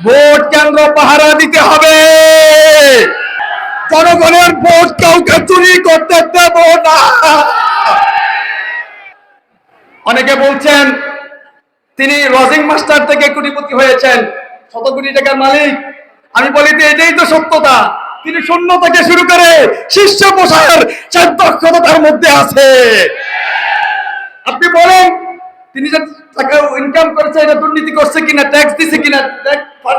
Vote কেন্দ্র পাহারা দিতে হবে। জনগণের ভোট কাউকে চুরি করতে দেব না। অনেকে বলছেন তিনি লজিং মাস্টার থেকে কোটিপতি হয়েছেন, শত কোটি টাকার মালিক। আমি বলি যে এটাই তো সত্যতা। তিনি শূন্য থেকে শুরু করে শীর্ষ প্রসার দক্ষতা তার মধ্যে আছে। আপনি বলেন তিনি যে টাকা ইনকাম করেছে এটা দুর্নীতি করছে কিনা, ট্যাক্স দিছে কিনা,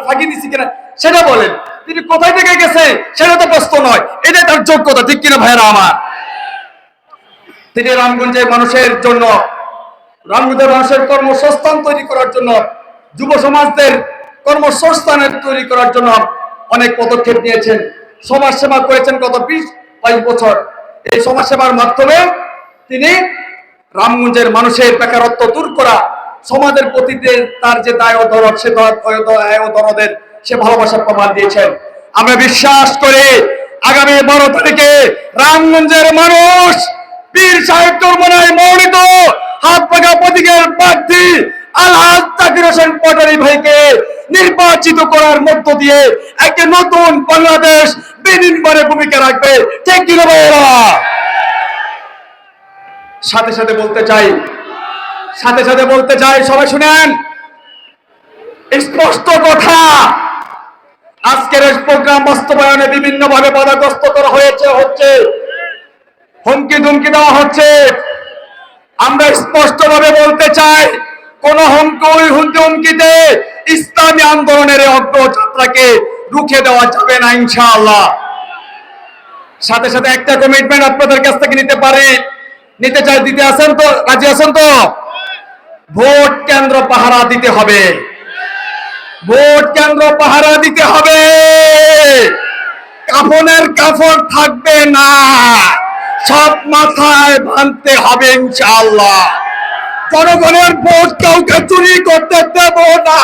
ফাঁকি দিছে কিনা সেটা বলেন। তিনি কোথায় থেকে গেছে সেটা তো প্রশ্ন নয়, এটাই তার যোগ্যতা, ঠিক কিনা ভাইরা আমার? তিনি রামগঞ্জের মানুষের জন্য, রামগঞ্জের মানুষের কর্মসংস্থান তৈরি করার জন্য, যুব সমাজদের কর্মসংস্থানের তৈরি করার জন্য অনেক পদক্ষেপ নিয়েছেন। সমাজ সেবা করেছেন গত 20-22 বছর। এই সমাজ সেবার মাধ্যমে তিনি রামগঞ্জের মানুষের বেকারত্ব দূর করা, সমাজের প্রতি তার যে দায় ও দরদ, সে দায় ও দরদের সে ভালোবাসার প্রমাণ দিয়েছেন। আমরা বিশ্বাস করি আগামী 12 তারিখে রামগঞ্জের মানুষ বীর সাহেব চরমনায় মনোনীত হাত পাকা প্রতীকের প্রার্থী আলহাজ জাকির হোসেন পটারি ভাইকে নির্বাচিত করার মধ্য দিয়ে একটা নতুন বাংলাদেশ বিনির্মাণে ভূমিকা রাখবে, ঠিক কি না ভাইয়েরা? সাথে সাথে বলতে চাই সবাই শুনেন, স্পষ্ট কথা, আজকের প্রোগ্রাম বাস্তবায়নে বিভিন্ন ভাবে বাধাগ্রস্ত করা হচ্ছে, হুমকি ধুমকি দেওয়া হচ্ছে। আমরা স্পষ্ট ভাবে বলতে চাই, কোন হুমকিতে ইসলামী আন্দোলনের অগ্রযাত্রাকে রুখে দেওয়া যাবে না ইনশাআল্লাহ। সাথে সাথে একটা কমিটমেন্ট আপনাদের কাছ থেকে নিতে চাই, দিতে আছেন তো, রাজি আছেন তো? ভোট কেন্দ্র পাহারা দিতে হবে। ভোট কেন্দ্র পাহারা দিতে হবে। কাফনের কাফন থাকবে না, সব মাথায় বাঁধতে হবে ইনশাআল্লাহ। জনগণের ভোট কাউকে চুরি করতে দেব না।